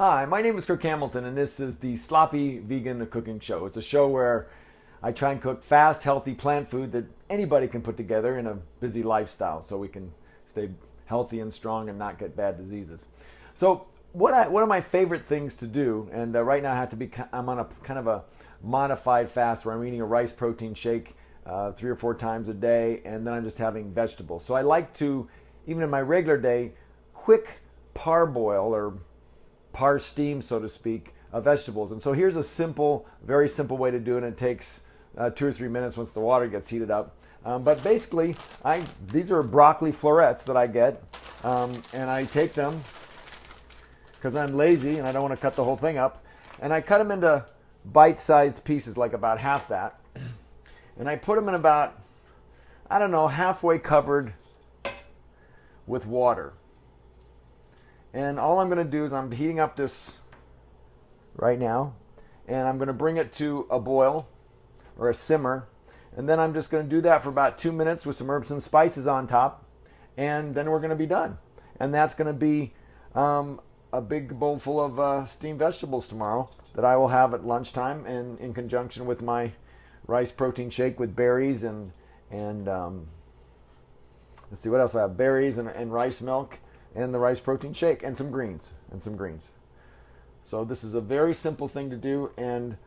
Hi, my name is Kirk Hamilton, and this is the Sloppy Vegan Cooking Show. It's a show where I try and cook fast, healthy plant food that anybody can put together in a busy lifestyle so we can stay healthy and strong and not get bad diseases. So one of my favorite things to do, and right now I'm on a kind of a modified fast where I'm eating a rice protein shake 3 or 4 times a day, and then I'm just having vegetables. So I like to, even in my regular day, quick parboil or par steam, so to speak, vegetables. And so here's a simple, very simple way to do it. It takes 2 or 3 minutes once the water gets heated up. But basically, these are broccoli florets that I get, and I take them because I'm lazy and I don't want to cut the whole thing up, and I cut them into bite-sized pieces, like about half that, and I put them in about, I don't know, halfway covered with water. And all I'm going to do is I'm heating up this right now, and I'm going to bring it to a boil or a simmer, and then I'm just going to do that for about 2 minutes with some herbs and spices on top, and then we're going to be done. And that's going to be a big bowl full of steamed vegetables tomorrow that I will have at lunchtime, and in conjunction with my rice protein shake with berries and let's see what else I have, berries and rice milk, and the rice protein shake, and some greens. So this is a very simple thing to do, and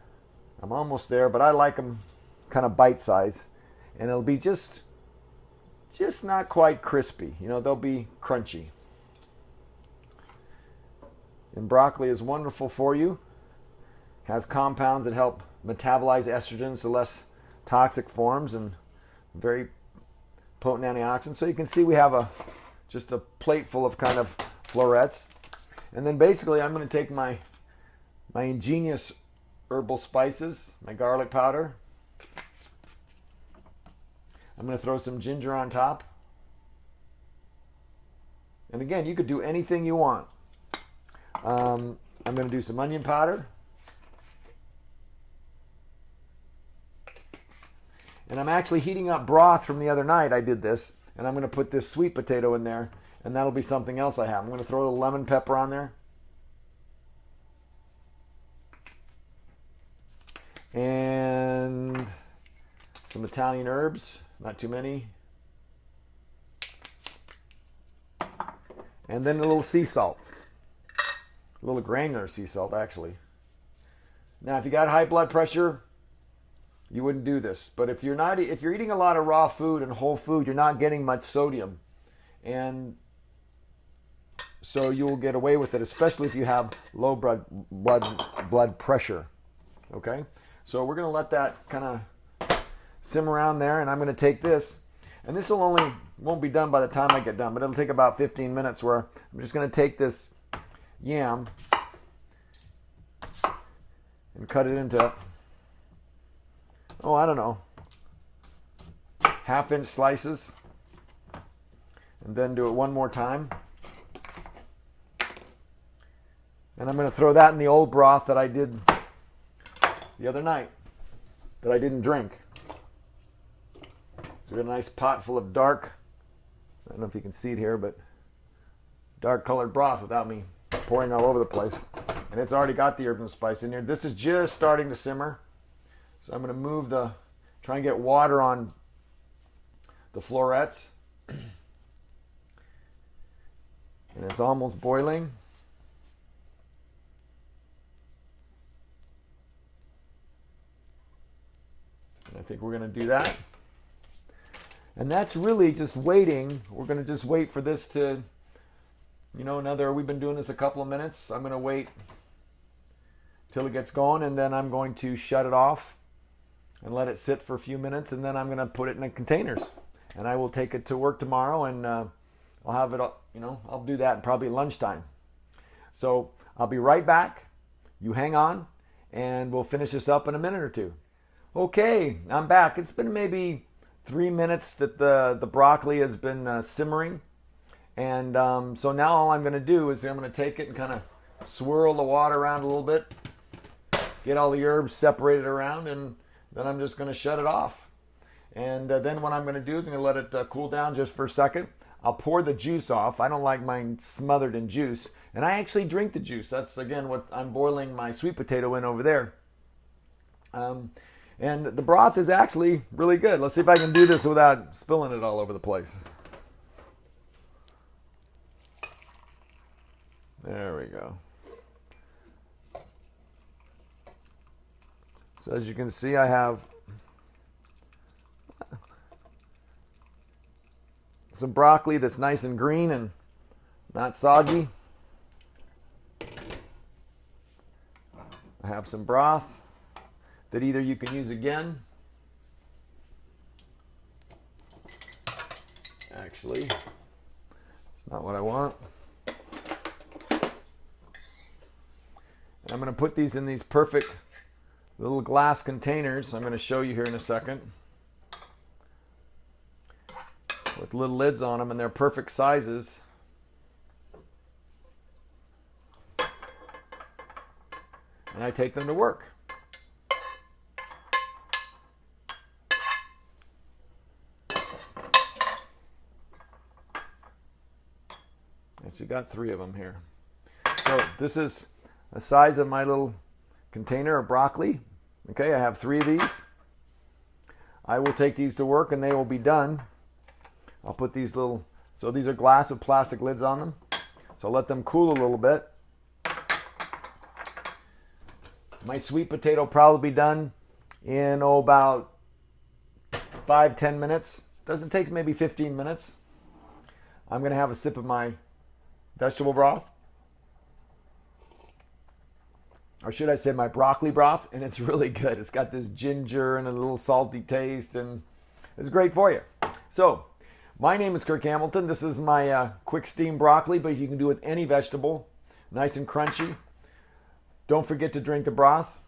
I'm almost there, but I like them kind of bite size, and it'll be just not quite crispy. You know, they'll be crunchy. And broccoli is wonderful for you. Has compounds that help metabolize estrogens to less toxic forms, and very potent antioxidants. So you can see we have just a plate full of kind of florets. And then basically I'm going to take my ingenious herbal spices, my garlic powder. I'm going to throw some ginger on top. And again, you could do anything you want. I'm going to do some onion powder. And I'm actually heating up broth from the other night. I did this. And I'm going to put this sweet potato in there, and that'll be something else I have. I'm going to throw a little lemon pepper on there. And some Italian herbs, not too many. And then a little sea salt. A little granular sea salt, actually. Now, if you got high blood pressure, you wouldn't do this. But if you're eating a lot of raw food and whole food, you're not getting much sodium. And so you'll get away with it, especially if you have low blood pressure. Okay? So we're going to let that kind of simmer around there, and I'm going to take this. And this won't be done by the time I get done, but it'll take about 15 minutes, where I'm just going to take this yam and cut it into, I don't know, 1/2-inch slices, and then do it one more time. And I'm going to throw that in the old broth that I did the other night that I didn't drink. So we got a nice pot full of dark, I don't know if you can see it here, but dark colored broth without me pouring all over the place. And it's already got the herbs and spice in here. This is just starting to simmer. So I'm going to try and get water on the florets. And it's almost boiling. And I think we're going to do that. And that's really just waiting. We're going to just wait for this to, we've been doing this a couple of minutes. I'm going to wait till it gets going, and then I'm going to shut it off and let it sit for a few minutes, and then I'm going to put it in containers, and I will take it to work tomorrow, and I'll have it, I'll do that probably at lunchtime. So I'll be right back. You hang on, and we'll finish this up in a minute or two. Okay, I'm back. It's been maybe 3 minutes that the broccoli has been simmering, and so now all I'm going to do is I'm going to take it and kind of swirl the water around a little bit, get all the herbs separated around, and then I'm just going to shut it off. And then what I'm going to do is I'm going to let it cool down just for a second. I'll pour the juice off. I don't like mine smothered in juice. And I actually drink the juice. That's, again, what I'm boiling my sweet potato in over there. And the broth is actually really good. Let's see if I can do this without spilling it all over the place. There we go. So as you can see, I have some broccoli that's nice and green and not soggy. I have some broth that either you can use again. Actually, it's not what I want. And I'm going to put these in these perfect little glass containers. I'm going to show you here in a second. With little lids on them, and they're perfect sizes. And I take them to work. Actually got 3 of them here. So this is the size of my little container of broccoli. Okay, I have 3 of these. I will take these to work and they will be done. I'll put these little, so these are glass with plastic lids on them. So I'll let them cool a little bit. My sweet potato will probably be done in about 5-10 minutes. Doesn't take maybe 15 minutes. I'm going to have a sip of my vegetable broth. Or should I say my broccoli broth, and it's really good. It's got this ginger and a little salty taste, and it's great for you. So, my name is Kirk Hamilton. This is my quick steam broccoli, but you can do it with any vegetable. Nice and crunchy. Don't forget to drink the broth.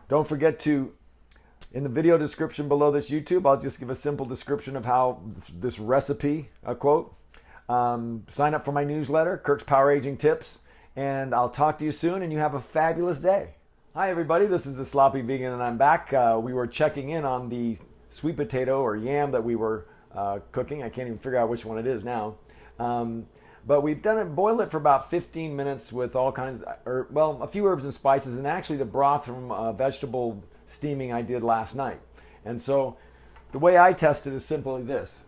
Don't forget to, in the video description below this YouTube, I'll just give a simple description of how this recipe, a quote. Sign up for my newsletter, Kirk's PowerAging Tips. And I'll talk to you soon, and you have a fabulous day. Hi, everybody. This is the Sloppy Vegan, and I'm back. We were checking in on the sweet potato or yam that we were cooking. I can't even figure out which one it is now. But we've done it, boiled it for about 15 minutes with all kinds, a few herbs and spices, and actually the broth from vegetable steaming I did last night. And so the way I test it is simply this.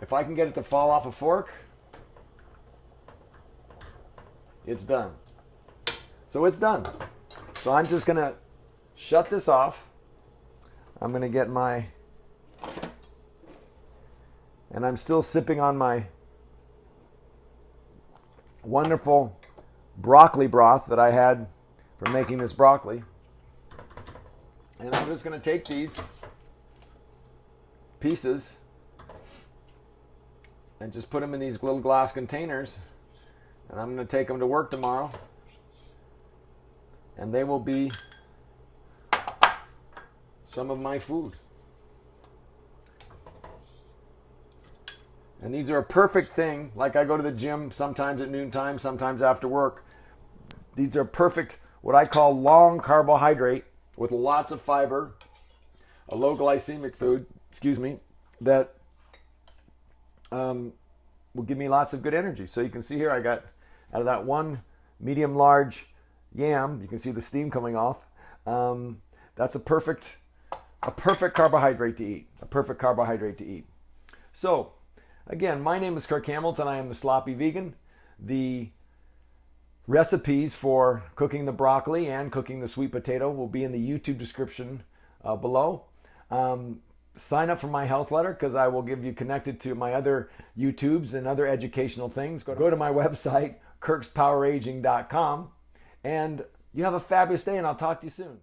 If I can get it to fall off a fork, it's done. So it's done. So I'm just going to shut this off. I'm going to get my, and I'm still sipping on my wonderful broccoli broth that I had for making this broccoli. And I'm just going to take these pieces and just put them in these little glass containers. And I'm going to take them to work tomorrow. And they will be some of my food. And these are a perfect thing. Like I go to the gym sometimes at noontime, sometimes after work. These are perfect, what I call long carbohydrate with lots of fiber, a low glycemic food, that will give me lots of good energy. So you can see here I got, out of that one medium large yam, you can see the steam coming off. That's a perfect carbohydrate to eat. A perfect carbohydrate to eat. So, again, my name is Kirk Hamilton. I am the Sloppy Vegan. The recipes for cooking the broccoli and cooking the sweet potato will be in the YouTube description below. Sign up for my health letter because I will give you connected to my other YouTubes and other educational things. Go to my website, kirkspoweraging.com, and you have a fabulous day, and I'll talk to you soon.